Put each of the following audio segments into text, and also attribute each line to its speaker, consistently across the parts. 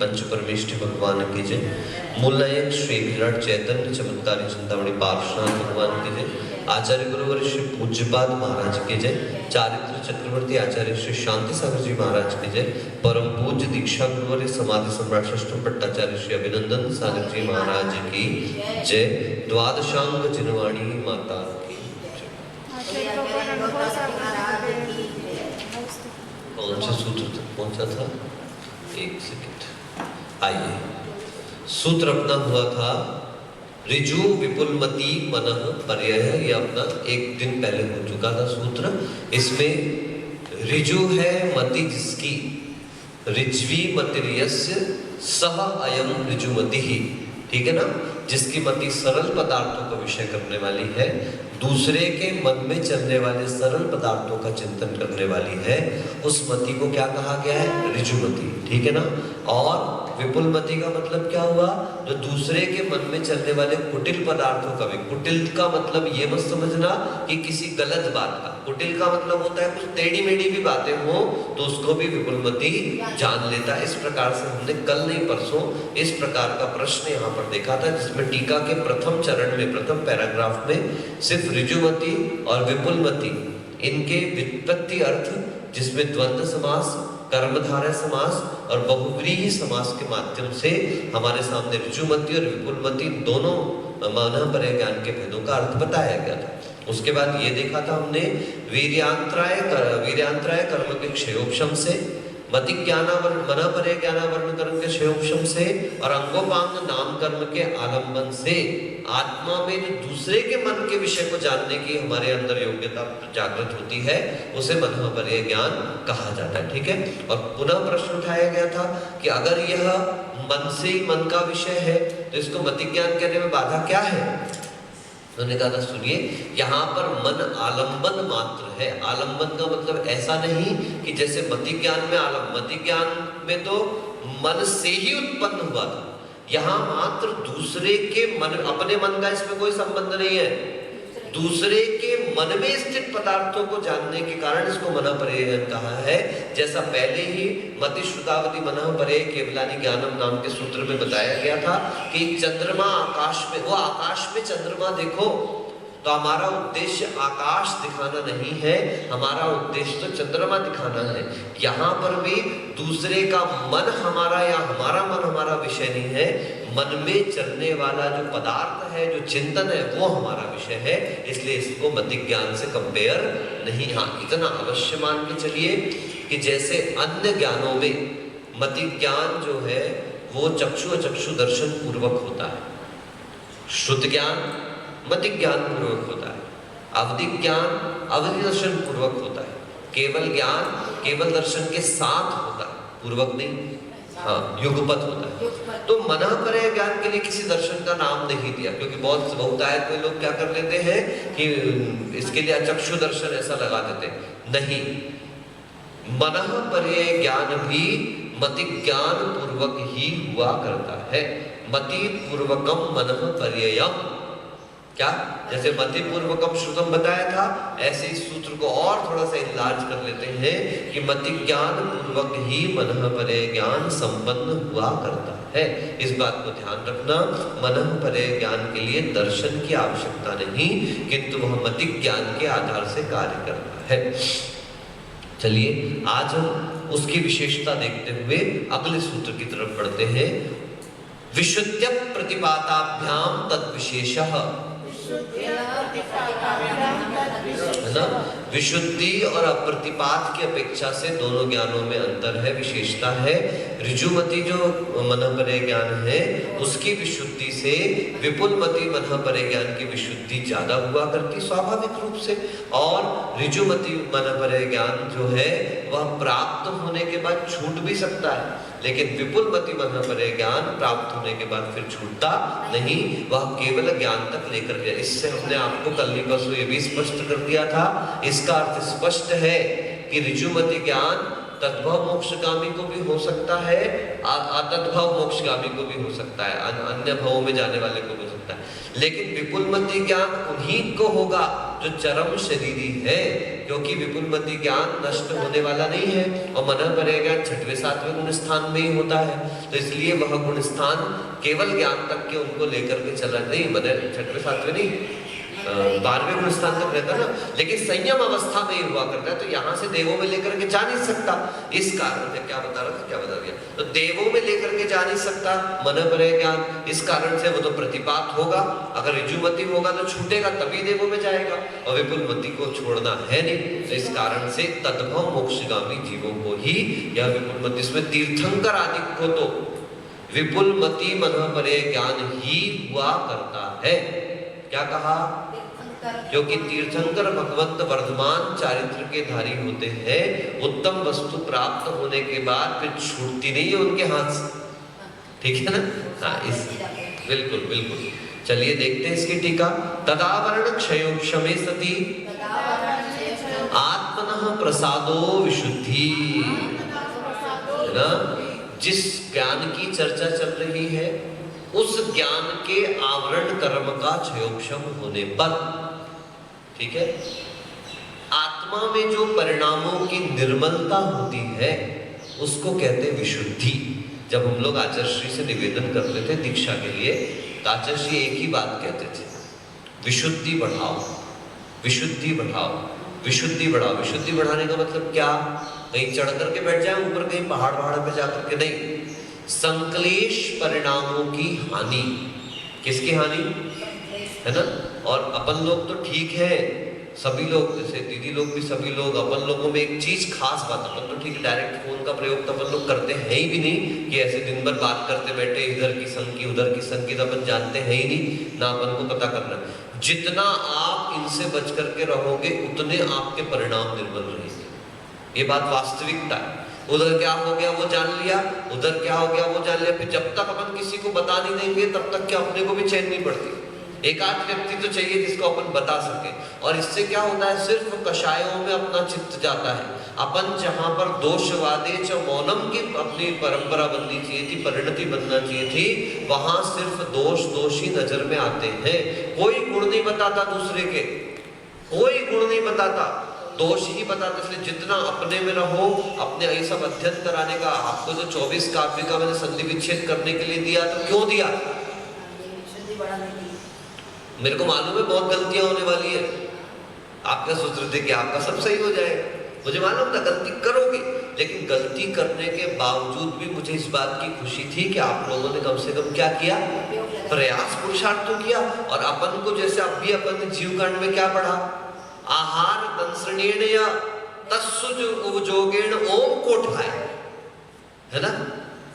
Speaker 1: पंच परमेष्ठी भगवान की जय। मूल नायक श्री विराट चैतन्य चमत्कारी चिंतामणि पार्श्वनाथ भगवान की जय। आचार्य गुरुवर श्री पूज्यपाद महाराज की जय। चारित्र चक्रवर्ती आचार्य श्री शांति सागर जी महाराज की जय। परम पूज्य दीक्षा गुरुवर समाधि सम्राट षष्ठ पट्टाचार्य श्री अभिनंदन सागर जी महाराज की जय। द्वादशांग जिनवाणी माता की जय। कौन से सूत्र तक पहुंचा था? एक सेकंड, आइए। सूत्र अपना हुआ था ऋजु विपुलमती मनः पर्यय। ये अपना एक दिन पहले हो चुका था सूत्र। इसमें ऋजु है मति जिसकी, ऋज्वी मतिर्यस्य सह अयम ऋजुमति ही, ठीक है ना। जिसकी मति सरल पदार्थों का विषय करने वाली है, दूसरे के मन में चलने वाले सरल पदार्थों का चिंतन करने वाली है, उस मति को क्या कहा गया है? ऋजुमति, ठीक है ना। और विपुलमति का मतलब क्या हुआ? जो दूसरे के मन में चलने वाले कुटिल पदार्थों का भी, कुटिल का मतलब ये मत समझना कि किसी गलत बात का, कुटिल का मतलब होता है कुछ टेढ़ी मेढ़ी भी बातें हो तो उसको भी विपुलमति जान लेता है। इस प्रकार से हमने कल नहीं परसों इस प्रकार का प्रश्न यहाँ पर देखा था, जिसमें टीका के प्रथम चरण में, प्रथम पैराग्राफ में सिर्फ ऋजुमति और विपुलमति इनके व्युत्पत्ति अर्थ, जिसमें द्वंद्व समास, कर्मधारय समास और बहुव्रीहि समास के माध्यम से हमारे सामने ऋजुमति और विपुलमति दोनों मनःपरय ज्ञान के भेदों का अर्थ बताया गया था। उसके बाद ये देखा था हमने वीर्यांतराय कर्म के क्षयोपशम से, मति ज्ञानावरण मनःपरय ज्ञानावरण कर्म के क्षयोपशम से और अंगोपांग नाम कर्म के आलंबन से आत्मा में जो दूसरे के मन के विषय को जानने की हमारे अंदर योग्यता जागृत होती है, उसे मनःपरय ज्ञान कहा जाता है, ठीक है। और पुनः प्रश्न उठाया गया था कि अगर यह मन से ही मन का विषय है तो इसको मति ज्ञान कहने में बाधा क्या है? उन्होंने कहा था सुनिए, यहाँ पर मन आलंबन मात्र है। आलंबन का मतलब ऐसा नहीं कि जैसे मति ज्ञान में मति ज्ञान में तो मन से ही उत्पन्न हुआ था, यहाँ मात्र दूसरे के मन, अपने मन का इसमें कोई संबंध नहीं है। दूसरे के मन में स्थित पदार्थों को जानने के कारण इसको मनःपरय कहा है। जैसा पहले ही मति श्रुतावती मनःपरय केवलानि ज्ञानम नाम के सूत्र में बताया गया था कि चंद्रमा आकाश में, वो आकाश में चंद्रमा देखो, तो हमारा उद्देश्य आकाश दिखाना नहीं है, हमारा उद्देश्य तो चंद्रमा दिखाना है। यहाँ पर भी दूसरे का मन हमारा या हमारा मन हमारा विषय नहीं है, मन में चलने वाला जो पदार्थ है, जो चिंतन है, वो हमारा विषय है। इसलिए इसको मति ज्ञान से कंपेयर नहीं। हाँ, इतना अवश्य मान के चलिए कि जैसे अन्य ज्ञानों में मति ज्ञान जो है वो चक्षु अचक्षु दर्शन पूर्वक होता है, श्रुत ज्ञान मति ज्ञान पूर्वक होता है, अवधि ज्ञान अवधि दर्शन पूर्वक होता है, केवल ज्ञान केवल दर्शन के साथ होता है, पूर्वक नहीं। हाँ, युगपत होता है। तो मनःपरय ज्ञान के लिए किसी दर्शन का नाम नहीं दिया, क्योंकि बहुत आयत में लोग क्या कर लेते हैं कि इसके लिए अचक्षु दर्शन ऐसा लगा देते हैं। नहीं, मनःपरय ज्ञान भी मति ज्ञान पूर्वक ही हुआ करता है। मति पूर्वकम मनःपरयम्, क्या जैसे मति पूर्वकम श्रुतम बताया था, ऐसे इस सूत्र को और थोड़ा सा इनलार्ज कर लेते हैं कि मति ज्ञान पूर्वक ही मनःपरय ज्ञान संपन्न हुआ करता है। इस बात को ध्यान रखना, मनःपरय ज्ञान के लिए दर्शन की आवश्यकता नहीं, किंतु वह मति ज्ञान के आधार से कार्य करता है। चलिए आज हम उसकी विशेषता देखते हुए अगले सूत्र की तरफ बढ़ते हैं। विशुद्ध प्रतिपाताभ्याम तद विशेषः, है ना। विशुद्धि और अप्रतिपात की अपेक्षा से दोनों ज्ञानों में अंतर है, विशेषता है। ऋजुमति जो मनःपरय ज्ञान है उसकी विशुद्धि से विपुलमति मनःपरय ज्ञान की विशुद्धि ज्यादा हुआ करती स्वाभाविक रूप से। और ऋजुमति मनःपरय ज्ञान जो है वह प्राप्त होने के बाद छूट भी सकता है, लेकिन विपुलमति मनःपरय ज्ञान प्राप्त होने के बाद फिर छूटता नहीं, वह केवल ज्ञान तक लेकर गया। इससे हमने आपको कल ही परसों ये भी स्पष्ट कर दिया था। इसका अर्थ स्पष्ट है कि ऋजुमति ज्ञान तद्भव मोक्षगामी को भी हो सकता है, अतद्भव मोक्षगामी को भी हो सकता है, अन्य भवों में जाने वाले को भी हो सकता है, लेकिन विपुलमति ज्ञान उन्हीं को होगा जो चरम शरीरी है, क्योंकि विपुलमति ज्ञान नष्ट होने वाला नहीं है और मनः परे ज्ञान छठवें सातवें गुण स्थान में ही होता है, तो इसलिए वह गुण स्थान केवल ज्ञान तक के उनको लेकर के चला नहीं, मनः छठवें सातवें नहीं 12वें गुण स्थान तक रहता ना, लेकिन संयम अवस्था में ही हुआ करता है, तो यहाँ से देवों में लेकर के जा नहीं सकता। इस कारण से क्या बता रहा था, क्या बता दिया, तो देवों में लेकर के जा नहीं सकता मनः परे ज्ञान, इस कारण से वो तो प्रतिपात होगा, अगर ऋजुमति होगा तो छूटेगा तभी देवों में जाएगा, और विपुलमति को छोड़ना है नहीं, तो इस कारण से तद्भव मोक्षगामी जीवों को ही यह विपुलमति, इसमें तीर्थंकर आदि को तो विपुलमति मनः परे ज्ञान ही हुआ करता है। क्या कहा, क्योंकि तीर्थंकर भगवंत वर्धमान चारित्र के धारी होते हैं, उत्तम वस्तु प्राप्त होने के बाद फिर छूटती नहीं है उनके हाथ से, ठीक है ना। हाँ, इस बिल्कुल बिल्कुल। चलिए देखते हैं इसकी टीका। तदावरण क्षयोक्षमे सती आत्मनः प्रसादो विशुद्धि, है ना। जिस ज्ञान की चर्चा चल रही है उस ज्ञान के आवरण कर्म का क्षयोक्षम होने पर, ठीक है, आत्मा में जो परिणामों की निर्मलता होती है उसको कहते हैं विशुद्धि। जब हम लोग आचार्य श्री से निवेदन करते थे दीक्षा के लिए, तो आचार्य श्री एक ही बात कहते थे, विशुद्धि बढ़ाओ, विशुद्धि बढ़ाओ, विशुद्धि बढ़ाओ। विशुद्धि बढ़ाने का मतलब क्या, कहीं चढ़ करके बैठ जाए ऊपर, कहीं पहाड़ पे जाकर के नहीं, संक्लेश परिणामों की हानि। किसकी हानि, है ना। और अपन लोग तो ठीक है, सभी लोग, जैसे दीदी लोग भी, सभी लोग, अपन लोगों में एक चीज खास बात, अपन तो ठीक डायरेक्ट फोन का प्रयोग तो अपन लोग करते हैं ही भी नहीं, कि ऐसे दिन भर बात करते बैठे, इधर की संग की उधर की संग की, तो अपन जानते हैं ही नहीं ना, अपन को पता करना। जितना आप इनसे बच करके रहोगे उतने आपके परिणाम निर्मल रहेंगे, ये बात वास्तविकता है। उधर क्या हो गया वो जान लिया, उधर क्या हो गया वो जान लिया, फिर जब तक अपन किसी को बता नहीं देंगे तब तक क्या अपने को भी चैन नहीं पड़ती। एक आध व्यक्ति तो चाहिए जिसको अपन बता सके, और इससे क्या होता है, सिर्फ कषायों में अपना चित्त जाता है। अपन जहां पर दोषवादे च मौनम की अपनी परंपरा बननी चाहिए थी, परिणति बनना चाहिए थी, वहां सिर्फ दोषी नजर में आते हैं। कोई गुण नहीं बताता दूसरे के, कोई गुण नहीं बताता, दोष ही बताते। इसलिए जितना अपने में रहो, अपने ये सब अध्ययन कराने का, आपको जो 24 काव्य का मैंने संधि विच्छेद करने के लिए दिया, तो क्यों दिया, मेरे को मालूम है बहुत गलतियां होने वाली है, आप क्या सोच रहे थे कि आपका सब सही हो जाएगा, मुझे मालूम था गलती करोगे, लेकिन गलती करने के बावजूद भी मुझे इस बात की खुशी थी कि आप लोगों ने कम से कम क्या किया, प्रयास पुरुषार्थ तो किया। और अपन को जैसे अब भी अपन ने जीव कांड में क्या पढ़ा, आहार दंसरणेन या तत्सुज उपजोगेण ओम कोठाय, है ना,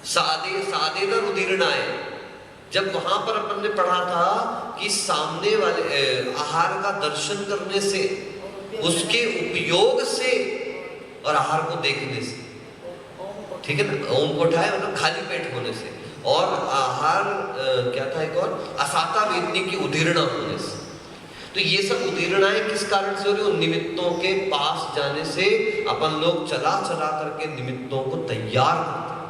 Speaker 1: सादे रुदीर्णाय। जब वहां पर अपन ने पढ़ा था कि सामने वाले आहार का दर्शन करने से, उसके उपयोग से और आहार को देखने से, ठीक है ना, ओम कोठाय मतलब खाली पेट होने से, और आहार क्या था एक और, असाता वेदनी की उदीर्णा होने से। तो ये सब उदीर्णाएं किस कारण से हो रही, निमित्तों के पास जाने से अपन लोग चला करके निमित्तों को तैयार करते हैं।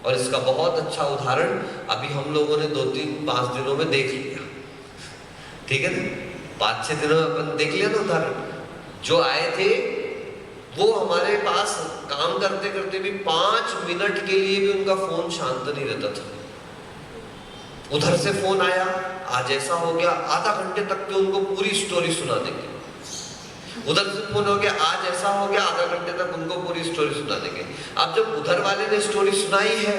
Speaker 1: और इसका बहुत अच्छा उदाहरण अभी हम लोगों ने 2-3-5 दिनों में देख लिया, ठीक है ना, 5-6 दिनों में अपन देख लिया ना उदाहरण। जो आए थे वो हमारे पास काम करते करते भी 5 मिनट के लिए भी उनका फोन शांत नहीं रहता था। उधर से फोन आया, आज ऐसा हो गया, आधा घंटे तक के उनको पूरी स्टोरी सुना देंगे। उधर से फोन हो गया, आज ऐसा हो गया, आधा घंटे तक उनको पूरी स्टोरी सुना देंगे। अब जब उधर वाले ने स्टोरी सुनाई है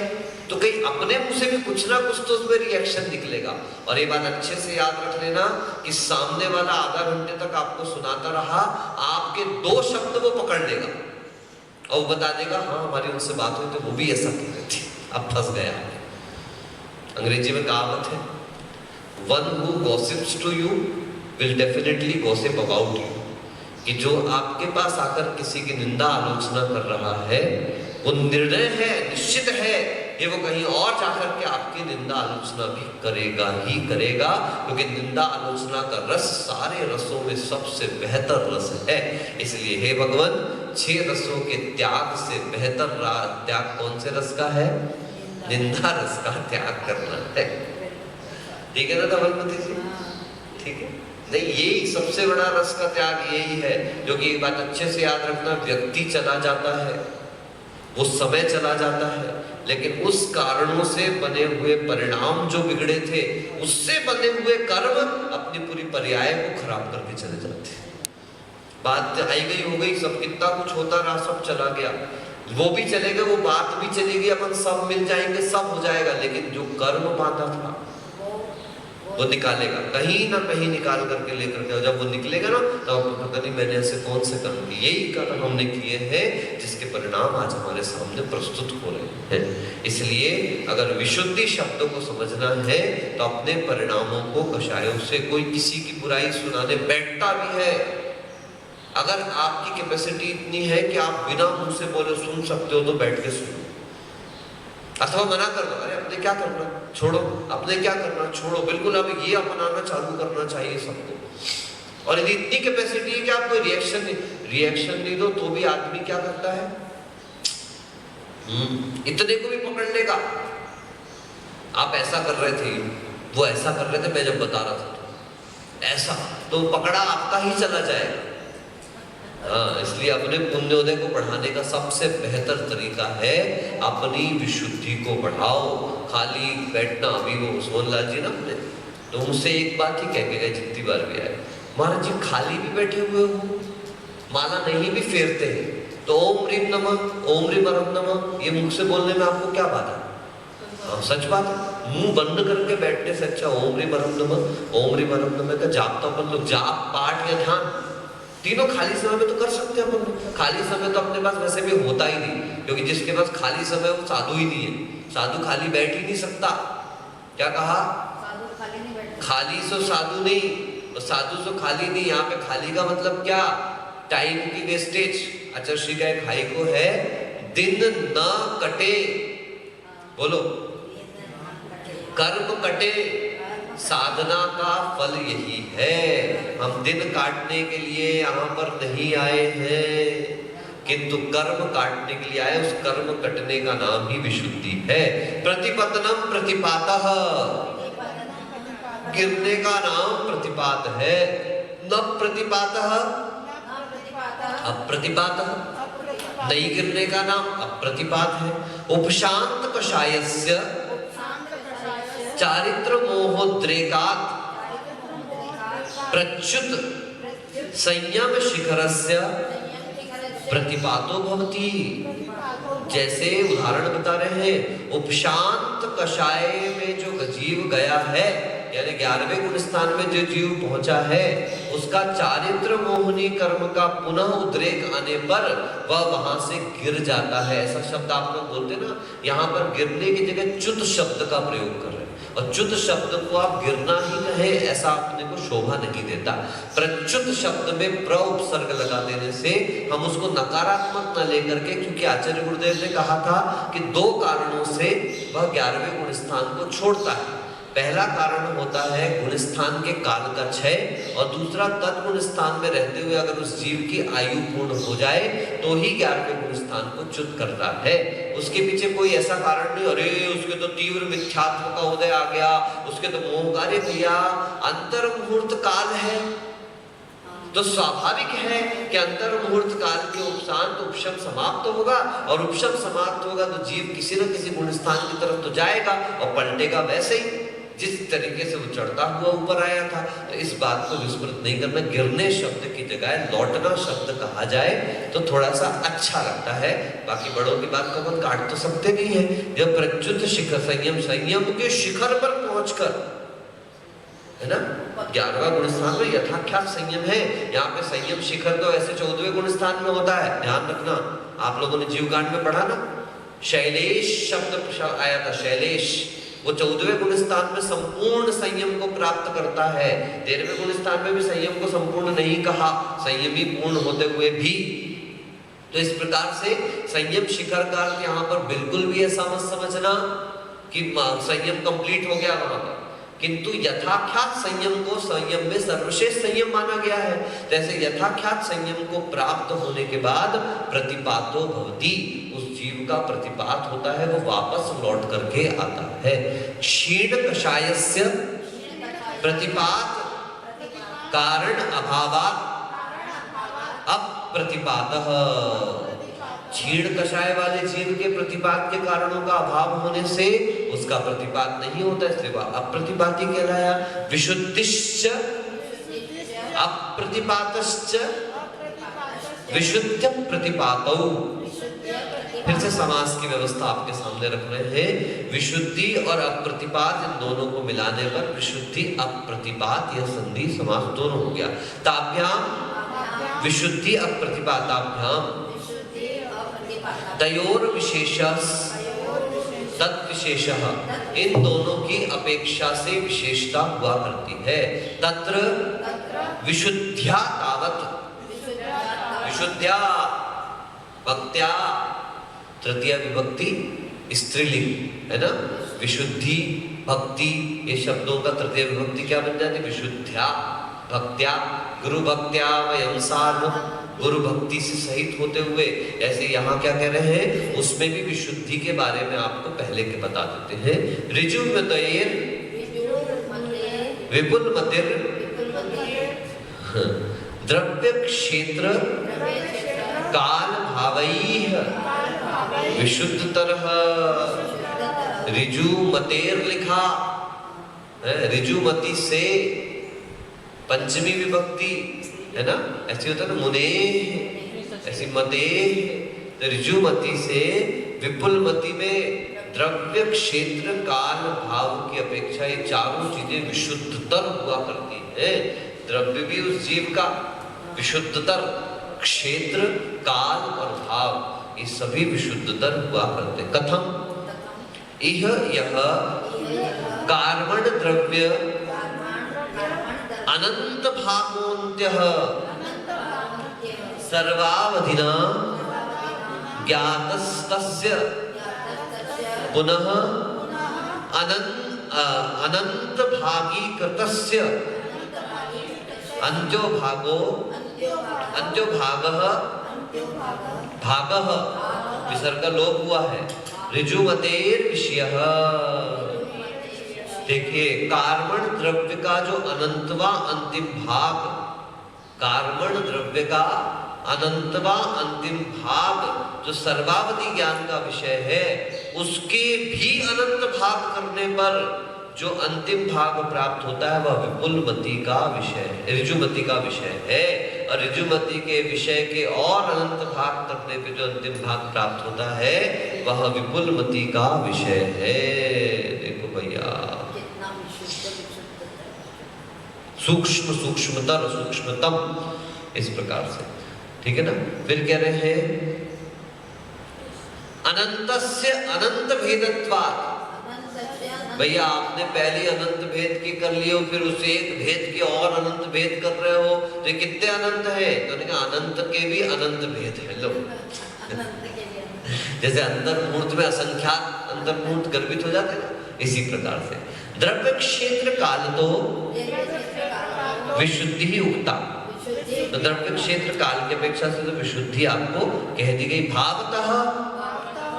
Speaker 1: तो कहीं अपने मुंह से भी कुछ ना कुछ तो उसमें रिएक्शन निकलेगा। और ये बात अच्छे से याद रख लेना कि सामने वाला आधा घंटे तक आपको सुनाता रहा, आपके 2 शब्द वो पकड़ लेगा और वो बता देगा, हाँ हमारी उनसे बात हुई तो वो भी ऐसा कह रही थी, अब फंस गया। अंग्रेजी में कहावत है, one who gossips to you will definitely gossip about you, कि जो आपके पास आकर किसी की निंदा आलोचना कर रहा है वो निर्णय है, निश्चित है कि वो कहीं और जाकर के आपकी निंदा आलोचना भी करेगा ही करेगा, क्योंकि निंदा आलोचना का रस सारे रसों में सबसे बेहतर रस है। इसलिए हे भगवान, 6 रसों के त्याग से बेहतर त्याग कौन से रस का है, निंदा रस का त्याग करना है। ठीक है ना धवलमती जी, ठीक है। नहीं, यही सबसे बड़ा रस का त्याग यही है। क्योंकि एक बात अच्छे से याद रखना, व्यक्ति चला जाता है, वो समय चला जाता है, लेकिन उस कारणों से बने हुए परिणाम जो बिगड़े थे, उससे बने हुए कर्म अपनी पूरी पर्याय को खराब करके चले जाते हैं। बात आई गई हो गई, सब कितना कुछ होता रहा, सब चला गया, वो भी चलेगा, वो बात भी चलेगी, अपन सब मिल जाएंगे, सब हो जाएगा, लेकिन जो कर्म बांधा था वो निकालेगा, कहीं ना कहीं निकाल करके लेकर के। जब वो निकलेगा ना, तो पता नहीं मैंने ऐसे कौन से कर्म किए, यही कर्म हमने किए हैं जिसके परिणाम आज हमारे सामने प्रस्तुत हो रहे हैं। इसलिए अगर विशुद्धि शब्द को समझना है तो अपने परिणामों को कषायों से, कोई किसी की बुराई सुनाने बैठता भी है, अगर आपकी कैपेसिटी इतनी है कि आप बिना मुंह से बोले सुन सकते हो, तो बैठ के सुनो, अथवा मना कर दो, अरे अपने क्या करना छोड़ो, अपने क्या करना छोड़ो, बिल्कुल अब ये अपनाना चालू करना चाहिए सबको। और यदि इतनी कैपेसिटी है कि आप कोई रिएक्शन नहीं दो, तो भी आदमी क्या करता है, इतने को भी पकड़ लेगा। आप ऐसा कर रहे थे, वो ऐसा कर रहे थे, मैं जब बता रहा था तो ऐसा, तो पकड़ा आपका ही चला जाएगा। हाँ, इसलिए अपने पुण्योदय को बढ़ाने का सबसे बेहतर तरीका है अपनी विशुद्धि को बढ़ाओ। खाली बैठना, अभी वो सोनलाल जी ना अपने, तो मुझसे एक बात ही कह के गए जितनी बार भी आए, महाराज जी खाली भी बैठे हुए हो, माला नहीं भी फेरते हैं, तो ओम ह्रीम नमः, ओम ह्रीम अरहम नमः, ये मुख से बोलने में आपको क्या बाधा? हाँ, सच बात है, मुंह बंद करके बैठने से अच्छा ओम ह्रीम अरहम नमः, ओम ह्रीम अरहम नमः का जाप तो अपन लोग, जाप पाठ या ध्यान तीनों खाली समय में तो कर सकते हैं अपन। खाली समय तो अपने पास वैसे भी होता ही नहीं, क्योंकि जिसके पास खाली समय वो साधु ही नहीं है। साधु खाली बैठ ही नहीं सकता। क्या कहा? साधु खाली नहीं बैठ, खाली सो साधु नहीं, और साधु सो खाली नहीं। यहाँ पे खाली का मतलब क्या? टाइम की वेस्टेज। आचार्य का एक हाइको है, दिन न कटे, बोलो, कर्म कटे, साधना का फल यही है। हम दिन काटने के लिए यहाँ पर नहीं आए हैं, किंतु कर्म काटने के लिए आए। उस कर्म कटने का नाम ही विशुद्धि है। प्रतिपतनम प्रतिपातः, गिरने का नाम प्रतिपात है। न प्रतिपातः अप्रतिपातः, नहीं गिरने का नाम अप्रतिपात है। उपशांत कषायस्य चारित्र मोहोद्रेकात् प्रच्युत संयम शिखरस्य प्रतिपातो भवति। जैसे उदाहरण बता रहे हैं, उपशांत कषाय में जो जीव गया है, यानी 11वें गुण स्थान में जो जीव पहुंचा है, उसका चारित्र मोहनी कर्म का पुनः उद्रेक आने पर वह वहां से गिर जाता है। ऐसा शब्द आप लोग बोलते ना, यहाँ पर गिरने की जगह च्युत शब्द का प्रयोग कर रहे हैं। और च्युत शब्द को आप गिरना ही कहे, ऐसा अपने को शोभा नहीं देता। प्रच्युत शब्द में प्र उपसर्ग लगा देने से हम उसको नकारात्मक न लेकर के, क्योंकि आचार्य गुरुदेव ने कहा था कि 2 कारणों से वह 11वें गुण स्थान को छोड़ता है। पहला कारण होता है गुणस्थान के काल का क्षय, और दूसरा तत्गुण स्थान में रहते हुए अगर उस जीव की आयु पूर्ण हो जाए तो ही 11वें गुण स्थान को च्युत करता है। उसके पीछे कोई ऐसा कारण नहीं, अरे उसके तो तीव्र मिथ्यात्व का उदय आ गया, उसके तो मोह कार्य किया। अंतर मुहूर्त काल है तो स्वाभाविक है कि अंतर मुहूर्त काल के उपशांत उपशम समाप्त होगा, और उपशम समाप्त होगा तो जीव किसी न किसी गुण स्थान की तरफ तो जाएगा और पलटेगा वैसे ही जिस तरीके से वो चढ़ता हुआ ऊपर आया था। तो इस बात को विस्मृत नहीं करना। गिरने शब्द की जगह लौटना शब्द कहा जाए तो थोड़ा सा अच्छा लगता है। बाकी बड़ों की बात को अपन काट तो सकते नहीं है। जब प्रच्युत शिखर, संयम के शिखर पर पहुंचकर, है ना, 11वां गुण स्थान में यथाख्यात संयम है। यहाँ पे संयम शिखर तो ऐसे 14वें गुण स्थान में होता है। ध्यान रखना, आप लोगों ने जीवकांड में पढ़ा ना, शैलेश शब्द आया था। शैलेश वो 14वें गुण स्थान में संपूर्ण संयम को प्राप्त करता है। 13वें गुण स्थान में भी संयम को संपूर्ण नहीं कहा, संयमी पूर्ण होते हुए भी। तो इस प्रकार से संयम शिखर का अर्थ यहाँ पर बिल्कुल भी ऐसा मत समझना कि संयम कंप्लीट हो गया वहां पर, किंतु यथाख्यात संयम को संयम में सर्वश्रेष्ठ संयम माना गया है। जैसे यथाख्यात संयम को प्राप्त होने के बाद प्रतिपातो भवति, उस जीव का प्रतिपात होता है, वो वापस लौट करके आता है। क्षीण कषायस्य प्रतिपात कारण अभावात् अप्रतिपातः। क्षीण कषाय वाले जीव के प्रतिपात के कारणों का अभाव होने से उसका प्रतिपात नहीं होता, इसलिए वह अप्रतिपाती कहलाया। विशुद्धिश्च अप्रतिपातश्च विशुद्ध प्रतिपातौ। फिर से समास की व्यवस्था आपके सामने रख रहे हैं। विशुद्धि और अप्रतिपात इन दोनों को मिलाने पर विशुद्धि अप्रतिपात यह संधि समास दोनों हो गया। ताभ्याम विशुद्धि अप्रतिपाताभ्याम तयोर विशेषस् तद्विशेषः, इन दोनों की अपेक्षा से विशेषता हुआ करती है। तत्र विशुद्ध्या तावत्, विशुद्ध्या भक्त्या तृतीय विभक्ति स्त्रीलिंग है ना, विशुद्धि भक्ति ये शब्दों का तृतीय विभक्ति क्या बन जाती है? विशुद्ध्या भक्त्या। गुरु भक्त्या वयं सार्वं, गुरु भक्ति से सहित होते हुए। ऐसे यहाँ क्या कह रहे हैं, उसमें भी विशुद्धि के बारे में आपको पहले के बता देते हैं। ऋजुमतैर विपुल मतिर द्रव्य क्षेत्र काल भावैः विशुद्धतरः। ऋजुमतेर लिखा है, ऋजुमति से पंचमी विभक्ति है ना, ऐसी होता है ना, मुने ऐसी मते। तो ऋजुमति से विपुल मति में द्रव्य क्षेत्र काल भाव की अपेक्षा ये चारों चीजें विशुद्धतर हुआ करती है। द्रव्य भी उस जीव का विशुद्धतर, क्षेत्र काल और भाव ये सभी विशुद्धतर हुआ करते। कथम इह यह कार्बण द्रव्य अनंत भागोन्त्यः सर्वावधिना ज्ञातस्तस्य पुनः अनंत भागी कृतस्य अंत्यो भागो अंत्यो भागः भागः विसर्ग लोप हुआ है। ऋजुमतेर विषयः। देखिए कार्बन द्रव्य का जो अनंतवा अंतिम भाग, कार्बन द्रव्य का अनंतवा अंतिम भाग जो सर्वावधि ज्ञान का विषय है, उसके भी अनंत भाग करने पर जो अंतिम भाग प्राप्त होता है वह विपुलमति का विषय है, ऋजुमति का विषय है। और ऋजुमति के विषय के और अनंत भाग करने पे जो अंतिम भाग प्राप्त होता है वह विपुलमति का विषय है। देखो भैया, सूक्ष्म सूक्ष्मतर सूक्ष्मतम, इस प्रकार से, ठीक है ना। फिर कह रहे हैं अनंतस्य अनंत भेदत्वात्। भैया आपने पहले अनंत भेद की कर लियो, फिर उसे एक भेद के और अनंत भेद कर रहे हो, तो कितने अनंत है? तो अनंत के भी अनंत भेद है। लो जैसे अंतर्मूर्त में असंख्यात अंतर्मूर्त गर्भित हो जाते ना, इसी प्रकार से द्रव्य क्षेत्र काल तो विशुद्धि ही उगता। तो द्रव्य क्षेत्र काल की अपेक्षा से तो विशुद्धि आपको कह दी गई। भावतः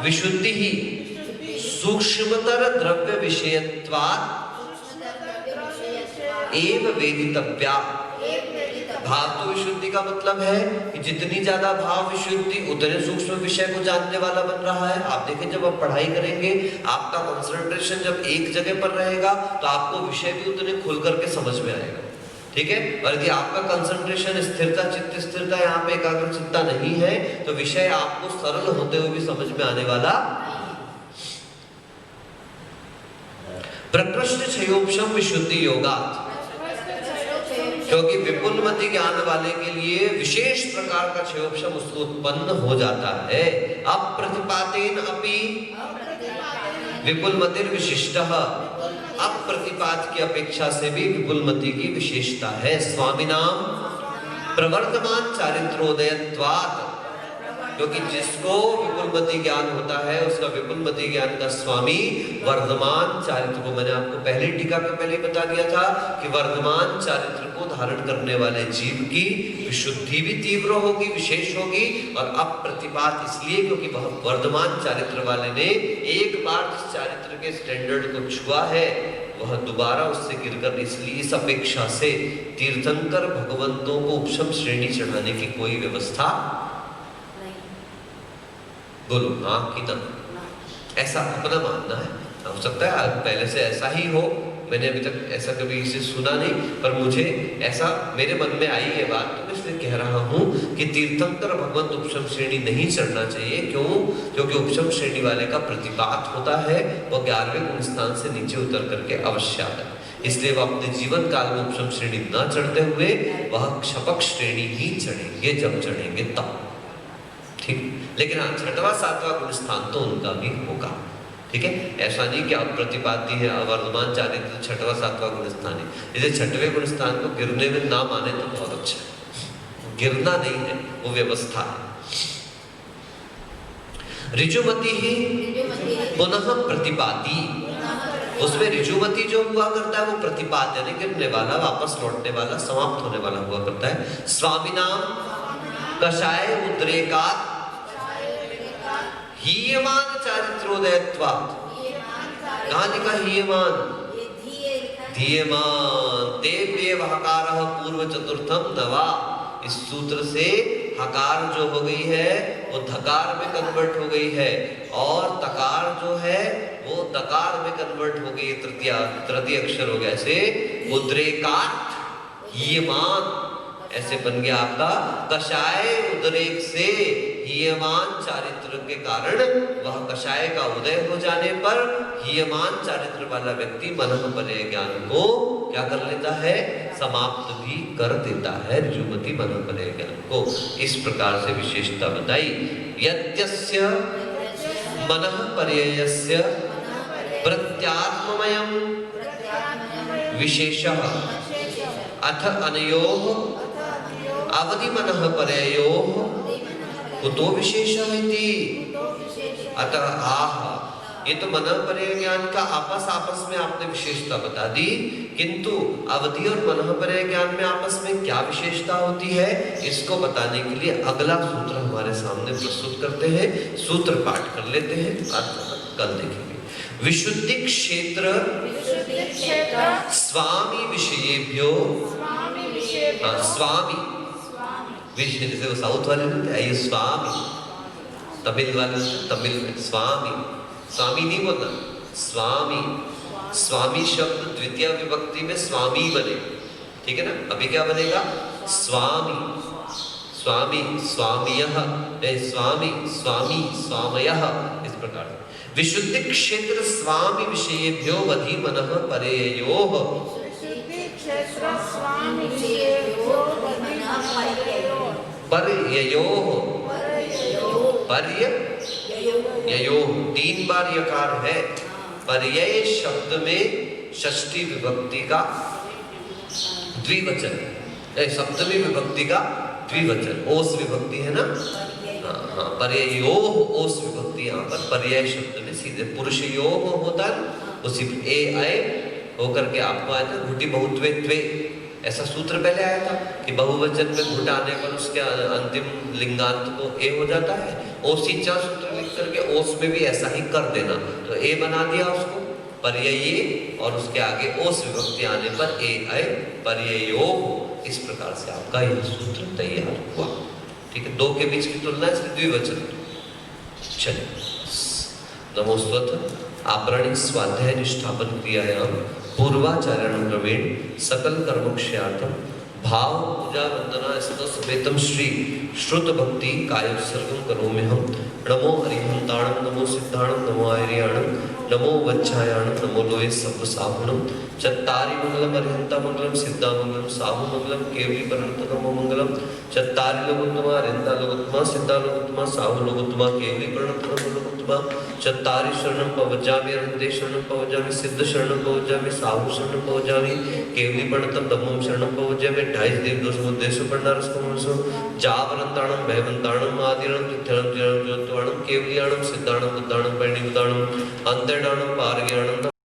Speaker 1: विशुद्धि ही सूक्ष्मतर द्रव्य विषयत्वात् एव वेदितव्या। भाव तो विशुद्धि का मतलब है कि जितनी ज्यादा भाव विशुद्धि उतने सूक्ष्म विषय को जानने वाला बन रहा है। आप देखें जब आप पढ़ाई करेंगे, आपका कंसंट्रेशन जब एक जगह पर रहेगा तो आपको विषय भी उतने खुल करके समझ में आएगा, ठीक है। और यदि आपका कंसंट्रेशन स्थिरता, चित्त स्थिरता, यहाँ पे एकाग्र चित्ता नहीं है तो विषय आपको सरल होते हुए भी समझ में आने वाला। प्रकृष्ट क्षयोपशम विशुद्धि योगात्, क्योंकि विपुलमति ज्ञान वाले के लिए विशेष प्रकार का क्षयोपशम उसको उत्पन्न हो जाता है। अप्रतिपातेन अपि विपुलमतिर विशिष्टः। अप्रतिपात की अपेक्षा से भी विपुलमति की विशेषता है। स्वामिनाम प्रवर्तमान चारित्रोदयत्वात् क्योंकि जिसको विपुलमति ज्ञान होता है उसका विपुलमति ज्ञान का स्वामी वर्धमान चारित्र को, मैंने आपको पहले टीका के पहले बता दिया था कि वर्धमान चारित्र को धारण करने वाले जीव की विशुद्धि भी तीव्र होगी, विशेष होगी। और अप्रतिपात इसलिए क्योंकि वह वर्धमान चारित्र वाले ने एक बार जिस चारित्र के स्टैंडर्ड को छुआ है वह दोबारा उससे गिरकर, इसलिए इस अपेक्षा से तीर्थंकर भगवंतों को उपशम श्रेणी चढ़ाने की कोई व्यवस्था बोलो हाँ कि ना, ऐसा अपना मानना है। हो सकता है पहले से ऐसा ही हो, मैंने अभी तक ऐसा कभी इसे सुना नहीं, पर मुझे ऐसा मेरे मन में आई है बात, तो मैं इसलिए कह रहा हूँ कि तीर्थंकर भगवंत उपशम श्रेणी नहीं चढ़ना चाहिए। क्यों? क्योंकि उपशम श्रेणी वाले का प्रतिपात होता है वह 11वें गुण स्थान से नीचे उतर करके अवश्य आता है, इसलिए वह अपने जीवन काल में उपशम श्रेणी न चढ़ते हुए वह क्षपक श्रेणी ही चढ़ेंगे, जब चढ़ेंगे तब, ठीक। लेकिन हाँ, 6वां 7वां गुण स्थान तो उनका भी होगा, ठीक है। ऐसा नहीं कि आप प्रतिपाती है वर्धमान चारित्र तो 6वां 7वां गुण स्थान है, इसे 6वें गुण स्थान को गिरने में ना माने तो बहुत अच्छा है, गिरना नहीं है, वो व्यवस्था है। ऋजुमति ही पुनः प्रतिपाती, उसमें ऋजुमति जो हुआ करता है वो प्रतिपात यानी गिरने वाला, वापस लौटने वाला, समाप्त होने वाला हुआ करता है। स्वामी नाम कषाय उद्रेकात् हीयमान चारित्रोदयत्वात्, कहाँ लिखा हीयमान? धीयमान तेव्य हकारः पूर्व चतुर्थम नवा। इस सूत्र से हकार जो हो गई है वो धकार में कन्वर्ट हो गई है, और तकार जो है वो दकार में कन्वर्ट हो गई, तृतीय अक्षर हो गया। ऐसे उद्रेकात् हीयमान ऐसे बन गया आपका कषाय उद्रेक से हीयमान चारित्र के कारण वह कषाय का उदय हो जाने पर हीयमान चारित्र वाला व्यक्ति मनःपरय ज्ञान को क्या कर लेता है? समाप्त भी कर देता है, ऋजुमति मनःपरय ज्ञान को। इस प्रकार से विशेषता बताई। यद्यस्य मनःपरयस्य प्रत्यात्ममयम् विशेषः अथ अनयोः अवधि मनःपरयोः कुतो विशेषः इति। अतः आह, ये तो मनःपरय ज्ञान का आपस में आपने विशेषता बता दी, किंतु अवधि और मनःपरय ज्ञान में आपस में क्या विशेषता होती है इसको बताने के लिए अगला सूत्र हमारे सामने प्रस्तुत करते हैं। सूत्र पाठ कर लेते हैं, कल देखेंगे। विशुद्धि क्षेत्र स्वामी विषयेभ्यो, स्वामी विषय जैसे वो साउथ वाले ना, ये स्वामी, तमिल वाले तमिल में स्वामी, स्वामी नहीं बोलना, स्वामी। स्वामी शब्द द्वितीय विभक्ति में स्वामी बने, ठीक है ना। अभी क्या बनेगा? स्वामी, स्वामी, स्वामियः, स्वामी, स्वामी, स्वामयः, इस प्रकार से। विशुद्धि क्षेत्र स्वामी विषयेभ्यो वधि मनःपरयोः, पर्ययोः, पर्ययोः 3 बार यकार है। पर्यय शब्द में षष्ठी विभक्ति का द्विवचन, सप्तमी विभक्ति का द्विवचन, ओस विभक्ति है ना। हाँ, पर्ययोः ओस विभक्ति यहाँ पर पर्याय शब्द में सीधे पुरुषयोः होता है, उसी ए आए होकर के आपको आया था घुटी बहुत्वे त्वे, ऐसा सूत्र पहले आया था कि बहुवचन में घुट आने पर उसके अंतिम लिंगांत को ए हो जाता है। ओसी चा सूत्र लिख करके ओस में भी ऐसा ही कर देना, तो ए बना दिया उसको पर्यये, और उसके आगे ओस विभक्ति आने पर ए आए पर्ययोः। इस प्रकार से आपका यह सूत्र तैयार हुआ, ठीक है। 2 के बीच की तुलना इसलिए द्विवचन। चलिए, नमोस्तुत आपराणिक स्वाध्याय निष्ठापन क्रियायाम पूर्वाचार्यण क्रमेण सकल कर्मक्षयार्थम भाव पूजा वंदना स्तवेतम श्री श्रुत भक्ति कायोत्सर्गं करोम्यहम्। नमो हरिहंताणं, नमो सिद्धाणं, नमो आर्याणं, नमो वच्छायाणं, नमो लोये सब्बसाहुणं। चत्तारि मंगलम हरिहंता मंगलम, सिद्धा मंगलम, साहु मंगलम, केवली पर्यंत नमो मंगलम। चत्तारि लोकोत्तमा, हरिहंता लोकोत्तमा, सिद्धा लोकोत्तमा, साहु लोकोत्तमा, केवली पर्यंत नमो लोकोत्तमा। चत्तारि शरणं पवज्जामि, अनन्ते शरणं पवज्जामि, सिद्ध शरणं पवज्जामि, साहु शरणं पवज्जामि, केवली पर्यंत धम्मं शरणं पवज्जामि, ढाई देव दोष मुद्देशु पंडारस्को जावरंताणम भयवंताणम आदिरणम तिथ्याणम ज्ञानम ज्योतिवाणम केवलियाणम सिद्धाणम बुद्धाणम परिणिमुदाणम अंतर्णाणम पारज्ञाणम